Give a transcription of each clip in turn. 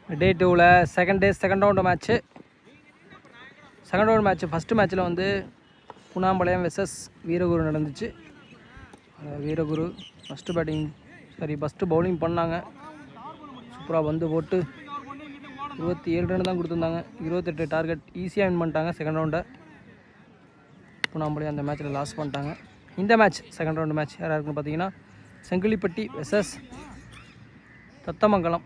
டே 2ல் second round match. Second round match first மேட்ச்சில் வந்து குணாம்பாளையம் வெர்சஸ் வீரகுரு நடந்துச்சு. வீரகுரு ஃபஸ்ட்டு பவுலிங் பண்ணாங்க. சூப்பராக வந்து போட்டு 27 ரன் தான் கொடுத்துருந்தாங்க. 28 டார்கெட் ஈஸியாக வின் பண்ணிட்டாங்க செகண்ட் ரவுண்டை. குணாம்பாளையம் அந்த மேட்ச்சில் லாஸ் பண்ணிட்டாங்க. இந்த மேட்ச் செகண்ட் ரவுண்டு மேட்ச் யாராக இருக்குன்னு பார்த்தீங்கன்னா Chengilipatti versus Thathamangalam.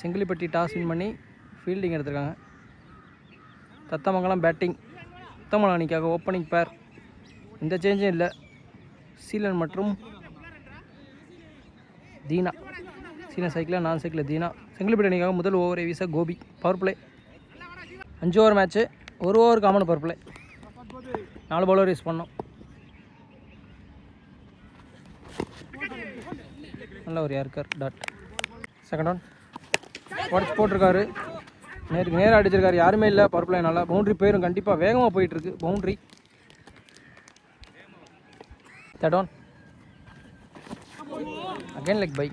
Chengilipatti toss win பண்ணி ஃபீல்டிங் எடுத்திருக்காங்க. தத்தமங்கலம் பேட்டிங். தத்தமங்கலம் அணிக்காக ஓப்பனிங் பேர் எந்த சேஞ்சும் இல்லை. சீலன் மற்றும் தீனா. சீலன் சைக்கிளில் நான் சைக்கிளில் தீனா. செங்கிலிப்பட்டி அணிக்காக முதல் ஓவரை வீச Gopi. Power play 5 over match. 1 over common power play. 4 bowler use பண்ணோம். நல்ல ஒரு யாருக்கார் டாட். செகண்ட் ஒன் உடச்சி போட்டிருக்காரு. நேராக அடிச்சிருக்காரு. யாருமே இல்லை பவர் பிளே. நல்லா பவுண்ட்ரி போயிடும். கண்டிப்பாக வேகமாக போயிட்டுருக்கு boundary. Third one again leg bye.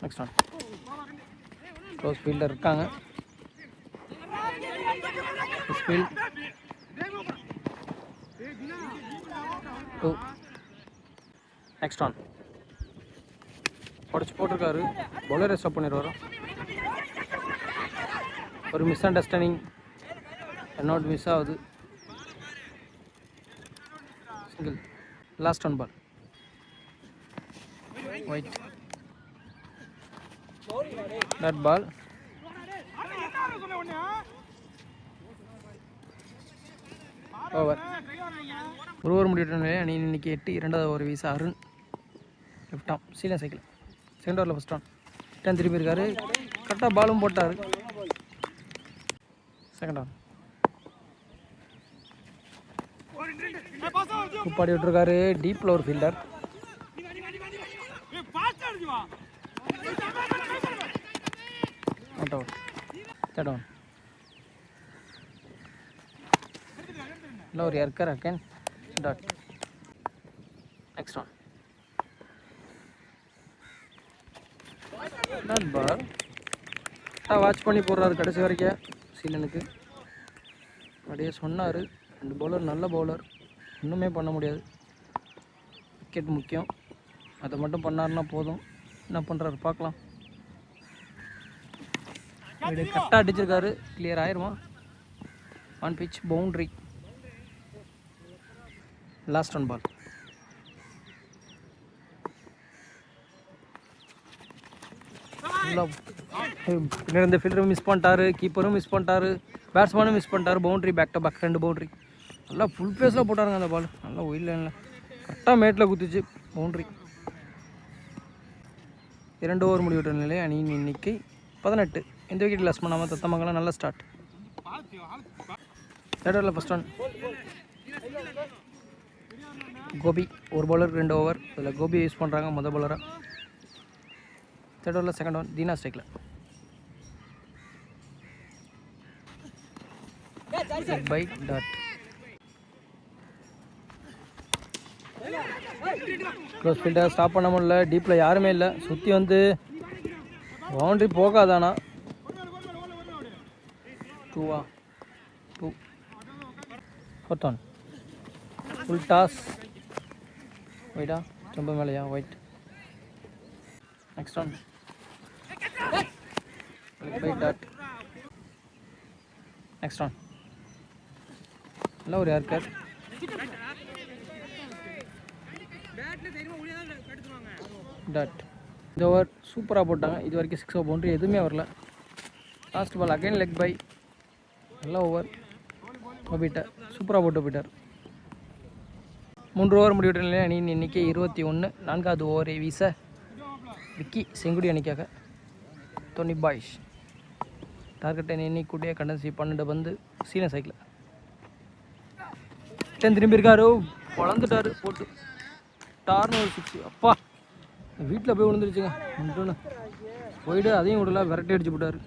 Next one close fielder இருக்காங்க. ஃபீல்ட் 2. நெக்ஸ்ட் ஒன் உடச்சி போட்டிருக்காரு. பவுலரை ஸ்டாப் பண்ணிடுவார். ஒரு மிஸ் அண்டர்ஸ்டாண்டிங். ரன்அவுட் மிஸ் ஆகுது. Single. Last one ball wide. That ball over. ஒரு ஓவர் முடிவிட்ட நிலையில் அணி இன்னைக்கு 8. 2வது ஓவர் வீச Arun. Left arm Seelan cycle. Second ஓவரில் ஃபஸ்ட் ஆன். ரிட்டர்ன் திரும்பி இருக்காரு. கரெக்டாக பாலும் போட்டார். செகண்ட் ஆன் துப்பாடி விட்டுருக்காரு. டீப்பில் ஒரு ஃபீல்டர். Out out. தேர்ட் ஆன் இல்லை ஒரு yorker again dot. Next on not ball. Watch பண்ணி போடுறாரு கடைசி வரைக்கும் சீலனுக்கு. அப்படியே சொன்னார் 2 பவுலர் நல்ல பவுலர், ஒன்றுமே பண்ண முடியாது. விக்கெட் முக்கியம், அதை மட்டும் பண்ணாருன்னா போதும். என்ன பண்ணுறாரு பார்க்கலாம். இப்படி கரெக்டாக அடிச்சிருக்காரு. கிளியர் ஆயிருமா? On pitch boundary. Last one ball. இந்த ஃபீல்டரும் மிஸ் பண்ணிட்டாரு, கீப்பரும் மிஸ் பண்ணிட்டாரு, பேட்ஸ்மேனும் மிஸ் பண்ணிட்டாரு. Boundary back to back 2 boundary. நல்லா ஃபுல் ஃபேஸில் போட்டாருங்க அந்த பால். நல்லா ஒயில் லைனில் கரெக்டாக மேட்டில் குத்திச்சு பவுண்ட்ரி. 2 ஓவர் முடிவிட்ட நிலை அணியின் எண்ணிக்கை 18. எந்த விக்கெட் லாஸ் பண்ணாமல் தத்தமங்கலம் நல்ல ஸ்டார்ட். தேர்ட் ஓவரில் ஃபஸ்ட் ஒன் கோபி. ஒரு பவுலருக்கு 2 ஓவர். இதில் கோபி யூஸ் பண்ணுறாங்க முதல் பவுலராக. தேர்ட் ஓவரில் செகண்ட் ஒன் தீனா ஸ்ட்ரைக்கில். Bye dot. Close fielder stop பண்ண முடியல. டீப்பில் யாருமே இல்லை. சுற்றி வந்து பவுண்ட்ரி போகாதானா? 2 ஃபோர்த் ஒன் ஃபுல் டாஸ். ஒயிட்டா ரொம்ப மேலையா? Wide. Next one bye dot. Next one நல்ல ஒரு யார்கர் டாட். இந்த ஓவர் சூப்பராக போட்டாங்க. இது வரைக்கும் 6 பவுண்ட்ரி எதுவுமே வரல. Last ball again leg bye. நல்ல ஓவர். போயிட்டார், சூப்பராக போட்டு போயிட்டார். 3 ஓவர் முடிவிட்ட நிலையில் அணியின் எண்ணிக்கை 21. 4வது ஓவரை வீச விக்கி செங்குடி அணிக்காக. டோனி பாய்ஸ் டார்கெட்டை எண்ணிக்கூடிய கண்டன்சி 12 பந்து. சீன சைக்கிள் திரும்பியிருக்காரு. வளர்ந்துட்டாரு போட்டு டார்னு ஒரு 6. அப்பா வீட்டில் போய் விழுந்துருச்சுங்க. ஒன்று போயிட்டு அதையும் விடல, விரட்டி அடிச்சு போட்டார்.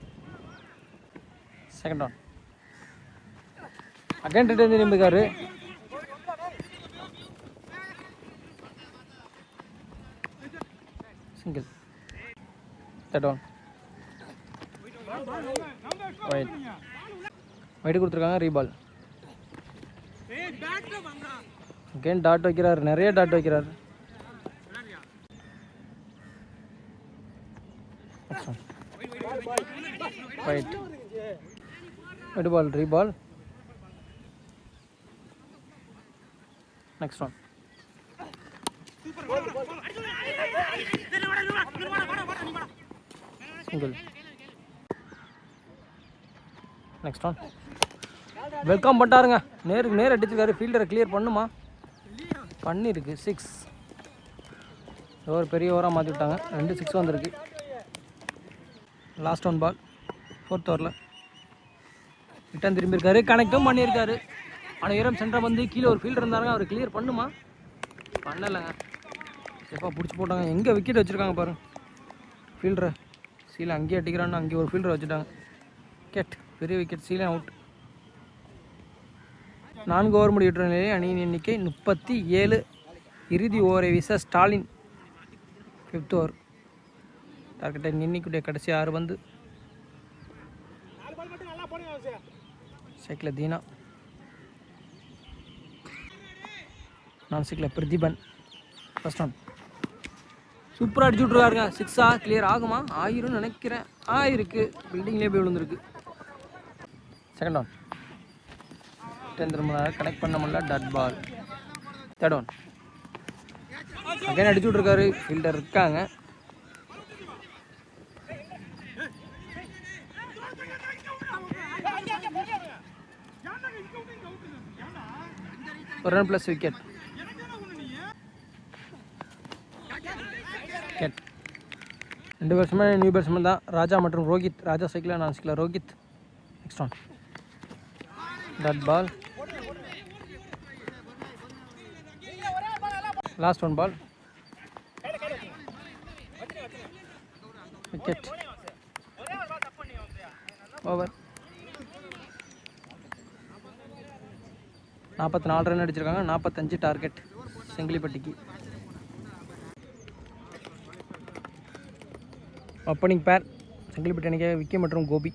செகண்ட் ஒன் அகைன் ரிட்டர்ன் திரும்பியிருக்காரு. Single. Third one. Wide wide கொடுத்துருக்காங்க. ரீபால். அகெயின் டாட் வைக்கிறார். நிறைய டாட் வைக்கிறார். Wide wide ball. Reball. Next one. Single. Next one. Welcome பண்ணிட்டாருங்க. நேருக்கு நேர் அடிச்சிருக்காரு. ஃபீல்டரை கிளியர் பண்ணுமா? பண்ணியிருக்கு. 6. ஓவர் பெரிய ஓவராக மாற்றி விட்டாங்க. 2 6 வந்திருக்கு. லாஸ்ட் ஒன் பால். 4th ஓவரில் ரிட்டர்ன் திரும்பியிருக்காரு. கனெக்டும் பண்ணியிருக்காரு. ஆனால் ஈரம் சென்டர் வந்து கீழே ஒரு ஃபீல்டர் இருந்தாருங்க. அவர் கிளியர் பண்ணுமா? பண்ணலைங்க. சேஃபாக பிடிச்சி போட்டாங்க. எங்கே விக்கெட் வச்சுருக்காங்க பாருங்க. ஃபீல்டரை சீலை அங்கேயே அடிக்கிறான்னு அங்கேயே ஒரு ஃபீல்டரை வச்சுட்டாங்க. விக்கெட். பெரிய விக்கெட். சீலை அவுட். 4 ஓவர் முடிவிட்ட நிலையில் அணியின் எண்ணிக்கை 37. இறுதி ஓவரை வீச ஸ்டாலின் 5th ஓவர். டார்கெட்டை இன்னிக்குடைய கடைசி 6 பந்து. சைக்கிள் தீனா. நான் சைக்கிள் பிரதீபன். First one. சூப்பராக அடிச்சு விட்ருக்காருங்க. 6 கிளியர் ஆகுமா? ஆயிரும்னு நினைக்கிறேன். ஆயிருக்கு. பில்டிங்லேயே போய் விழுந்துருக்கு. செகண்ட் ஒன். திரும்ப கனெக்ட் பண்ண முடியல. Dot ball. Third one. Again அடிச்சு விட்ருக்காரு. ஃபீல்டர் இருக்காங்க. ஒரு run plus wicket. Wicket. 2 batsman new batsman தான். ராஜா மற்றும் ரோஹித். ராஜா சைக்கிளா, நான் சைக்கிளா. Rohit. Next one. Dot ball. Last one ball. Wicket. Over. 44 run அடிச்சிருக்காங்க. 45 டார்கெட் செங்கிலிப்பட்டிக்கு. ஓப்பனிங் பேர் செங்கிலிப்பட்டி அணிக்கு விக்கி மற்றும் கோபி.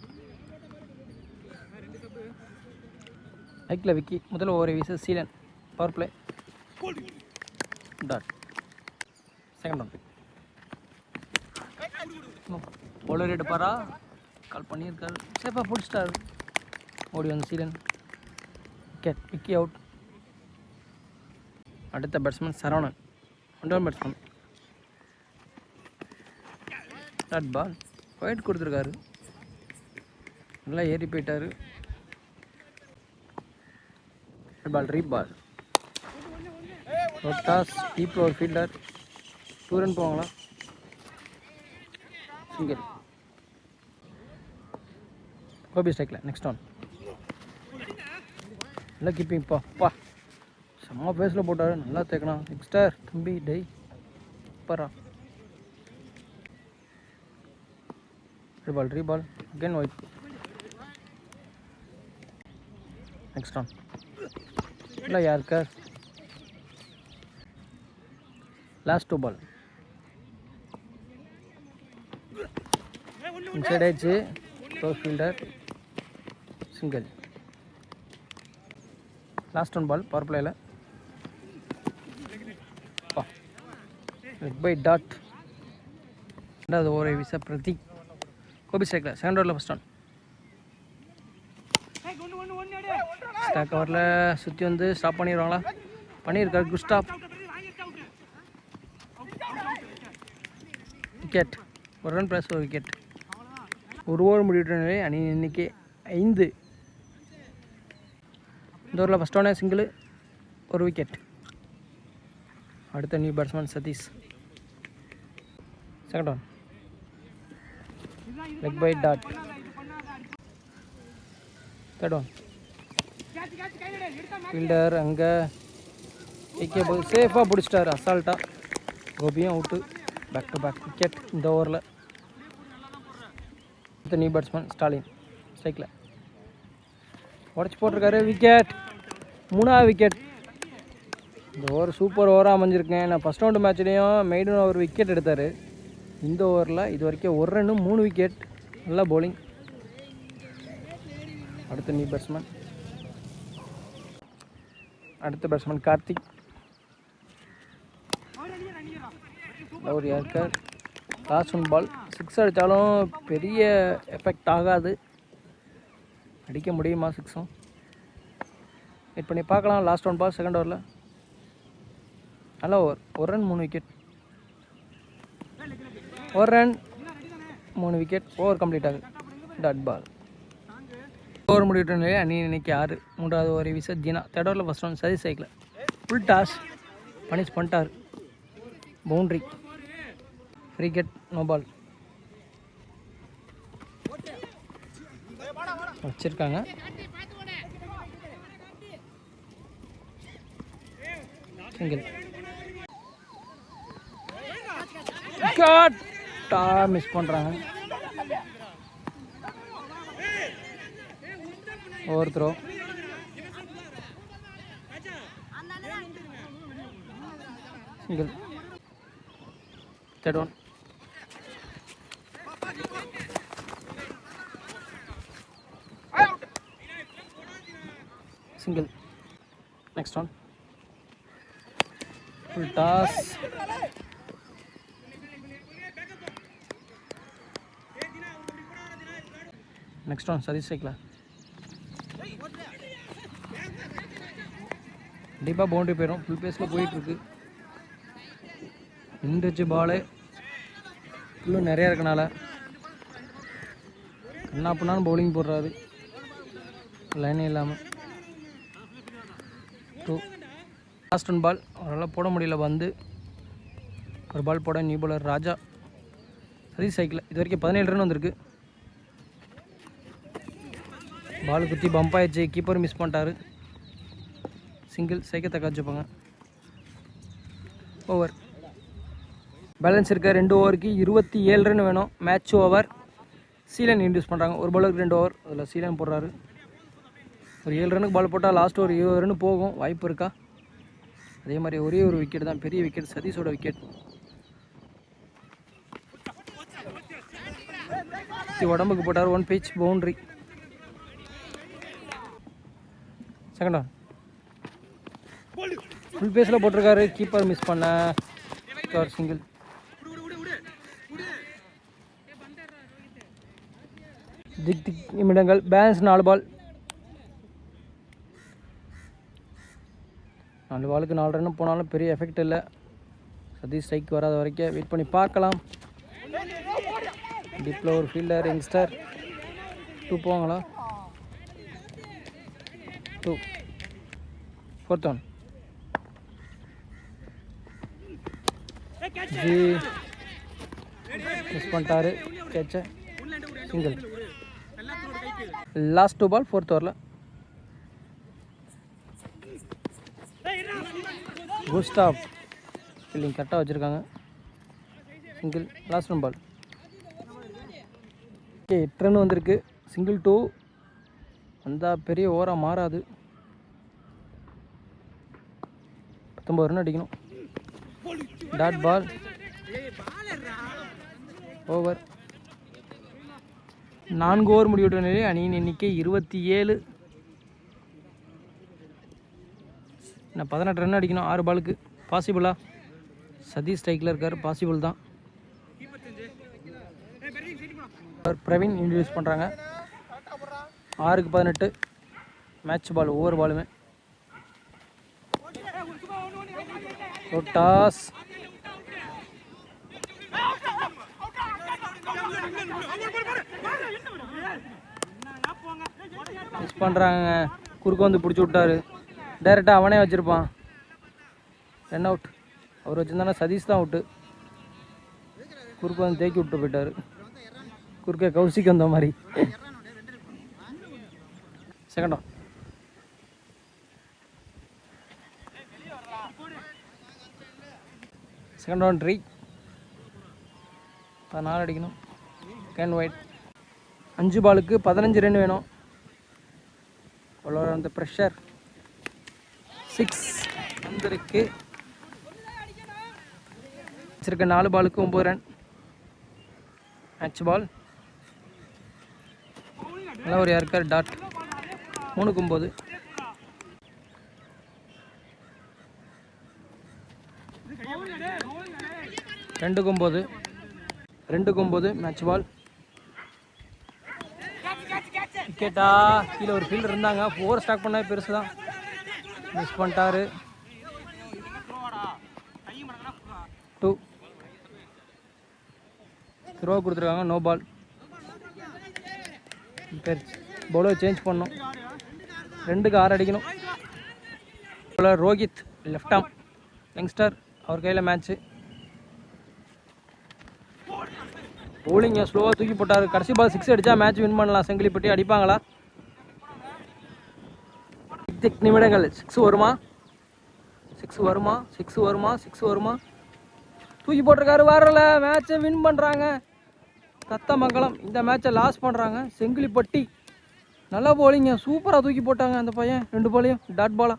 ஐக்கில் விக்கி. முதல் ஓவரை வீச Seelan. Power play. Dot. Second one. Bowler எடுப்பாரா? கால் பண்ணியிருக்காரு. சேஃபாக பிடிச்சிட்டாரு. ஓடி வந்து சீலன். விக்கெட். விக்கி அவுட். அடுத்த batsman Saravanan. 1 batsman. Dot ball. Wide கொடுத்துருக்காரு. நல்லா ஏறி போயிட்டார். பால். ரீபால். டாஸ். டீப்பில் ஒரு ஃபீல்டர். 2 ரன் போவாங்களா? சிங்கிள். கோபி ஸ்ட்ரைக்கில். Next one. நல்லா கீப்பிங். பா செம்ம பேஸில் போட்டார். நல்லா தேக்கணும். நெக்ஸ்டர் தம்பி. டெய் பரா. Reball. Reball. Again wide. Next one. இல்லை யாருக்கார். Last 2 ball. இன்சைட் ஆயிடுச்சு. Close fielder. Single. Last 1 ball. Power பிளேயில். Bye dot. 2வது ஓவரை வீச பிரதீப். கோபி ஸ்ட்ரைக்கில். செகண்ட் ஓவரில் ஃபர்ஸ்ட் ஒன். ஸ்டாக் ஓவரில் சுற்றி வந்து ஸ்டாப் பண்ணிடுவாங்களா? பண்ணியிருக்காரு. Good stop. Wicket. 1 run plus 1 wicket. 1 over முடிவிட்ட நிலை அணியின் எண்ணிக்கை 5. இந்த ஓவரில் ஃபஸ்ட் ஒன்னே சிங்கிள். 1 விக்கெட். அடுத்த new batsman Satish. Second one. Leg bye dot. Third one. Fielder அங்கே விக்கே போய் சேஃபாக பிடிச்சிட்டாரு. அசால்ட்டாக. கோபியும் out. Back to back wicket இந்த ஓவரில். அடுத்த நியூ பேட்ஸ்மேன் ஸ்டாலின். ஸ்ட்ரைக்கில். உடச்சி போட்டிருக்காரு. விக்கெட். 3வது விக்கெட். இந்த ஓவர் சூப்பர் ஓவராக அமைஞ்சிருக்கேன். நான் ஃபஸ்ட் ரவுண்டு மேட்ச்லேயும் மெய்டன் ஒரு விக்கெட் எடுத்தார். இந்த ஓவரில் இது வரைக்கும் 1 ரன்னு 3 விக்கெட். நல்லா பவுலிங். அடுத்த நியூ பேட்ஸ்மேன். அடுத்த பேட்ஸ்மேன் கார்த்திக். ஒரு ஏர்க்கர். லாஸ்ட் ஒன் பால். 6 அடித்தாலும் பெரிய எஃபெக்ட் ஆகாது. அடிக்க முடியுமா 6ம்? வெயிட் பண்ணி பார்க்கலாம். லாஸ்ட் ஒன் பால் செகண்ட் ஓவரில். நல்ல over. 1 run 3 wicket. 1 run 3 wicket. Over complete ஆகுது. Dot ball. ஓவர் முடிவிட்ட நிலையில் அணி இன்னைக்கு 6. 3வது ஓவரை வீச ஜீனா. தேர்ட் ஓவரில் ஃபஸ்ட் ஒன் சதீஷ் சைக்கிள். ஃபுல் டாஸ் பனிஷ் பண்ணிட்டார். Boundary. Free hit. No ball வச்சுருக்காங்க. சிங்கிள். மிஸ் பண்ணுறாங்க. Overthrow. Single. Third one. Single. Next one. Full toss. Next one Satish சைக்கிளா. கண்டிப்பாக பவுண்டரி போயிடும். ஃபுல் பேஸில் போயிட்டுருக்கு. இன்டச்சு பாலு ஃபுல்லும் நிறையா இருக்கனால என்ன பண்ணாலும் பவுலிங் போடுறாரு. லைனே இல்லாமல். 2. Last one ball. அவரால் போட முடியல. வந்து ஒரு பால் போட new bowler Raja. Satish cycle. இது வரைக்கும் 17 ரன் வந்திருக்கு. பால் குத்தி பம்ப் ஆயிடுச்சு. கீப்பர் மிஸ் பண்ணிட்டாரு. சிங்கிள். சைக்கிளத்தை காய்ச்சிப்பாங்க. ஓவர். பேலன்ஸ் இருக்க 2 ஓவருக்கு 27 ரன் வேணும். Match over. சீலன் இன்டியூஸ் பண்ணுறாங்க. ஒரு பாலுக்கு 2 ஓவர். அதில் சீலன் போடுறாரு. ஒரு 7 ரனுக்கு பால் போட்டால் லாஸ்ட் ஒரு 20 ரன் போகும். வாய்ப்பு இருக்கா? அதே மாதிரி ஒரே ஒரு விக்கெட் தான். பெரிய விக்கெட். சதீஷோட விக்கெட். உடம்புக்கு போட்டார். 1 pitch boundary. Second one. Full பேஸில் போட்டிருக்காரு. கீப்பர் மிஸ் பண்ண. சிங்கிள். திக் நிமிடங்கள். பேலன்ஸ் 4 பால். 4 பாலுக்கு 4 ரன் போனாலும் பெரிய எஃபெக்ட் இல்லை. சதீஷ் ஸ்ட்ரைக் வராத வரைக்கும் வெயிட் பண்ணி பார்க்கலாம். டிப்பில் ஒரு ஃபீல்டர் யங்ஸ்டர். 2 போவாங்களா? 2. Fourth one. ஜி மிஸ் பண்ணிட்டாரு கேட்ச. சிங்கிள். லாஸ்ட் 2 பால் 4th ஓவரில். குஸ்டாப் ஃபீல்டிங் கரெக்டாக வச்சுருக்காங்க. Single. Last 1 ball. Okay 8 run வந்திருக்கு. சிங்கிள் 2 வந்தால் பெரிய ஓவராக மாறாது. 19 ரன் அடிக்கணும். Dot ball. ஓவர். 4 ஓவர் முடிவிட்ட நிலையில் அணியின் எண்ணிக்கை 27. நான் 18 ரன் அடிக்கணும் 6 பாலுக்கு. பாசிபிளா? சதீஷ் ஸ்ட்ரைக்கில் இருக்கார். பாசிபிள் தான். பிரவீன் இன்ட்ரடியூஸ் பண்ணுறாங்க. 6க்கு 18. Match ball. ஒவ்வொரு பாலுமே. டாஸ். மிஸ் பண்ணுறாங்க. குறுக்க வந்து பிடிச்சி விட்டாரு. டைரெக்டாக அவனே வச்சுருப்பான். Run out. அவர் வச்சுருந்தானா சதீஷ் தான் அவுட்டு. குறுக்க வந்து தேக்கி விட்டு போயிட்டார். குறுக்க கௌசிக்கு வந்த மாதிரி. Second one. Second one tree. 14 அடிக்கணும். Can white. 5 பாலுக்கு 15 ரன் வேணும். அவ்வளோ அந்த ப்ரெஷர். 6 வந்திருக்கு. வச்சிருக்க 4 பாலுக்கு 9 ரன். மேட்ச் பால். நல்லா ஒரு யாருக்கார் டாட். 3-9. ரெண்டு கொம்போது மேட்ச் பால். விக்கெட்டா? கீழே ஒரு ஃபீல்டர் இருந்தாங்க. 4 ஸ்டாக் பண்ண பெருசு தான். மிஸ் பண்ணிட்டாரு. 2 த்ரோ கொடுத்துருக்காங்க. No ball. பவுலர் சேஞ்ச் பண்ணணும். 2க்கு 6 அடிக்கணும். Bowler Rohit left arm youngster, அவர் கையில் மேட்ச்சு. பவுலிங்க ஸ்லோவாக தூக்கி போட்டார். கடைசி பால் 6 அடித்தா மேட்ச் வின் பண்ணலாம். செங்கிலிப்பட்டி அடிப்பாங்களா? 8 நிமிடங்கள். 6 வருமா? 6 வருமா? 6 வருமா? 6 வருமா? தூக்கி போட்டிருக்காரு. வரல. மேட்சை வின் பண்ணுறாங்க தத்தமங்கலம். இந்த மேட்சை லாஸ் பண்ணுறாங்க செங்கிலிப்பட்டி. நல்லா போலிங்க, சூப்பராக தூக்கி போட்டாங்க அந்த பையன். 2 பாலையும் டாட் பாலா.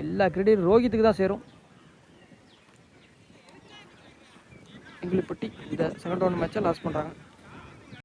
எல்லா கிரெடிட் ரோஹித்துக்கு தான் சேரும். செங்கிலிப்பட்டி இந்த செகண்ட் ரவுண்ட் மேட்சை லாஸ் பண்ணுறாங்க.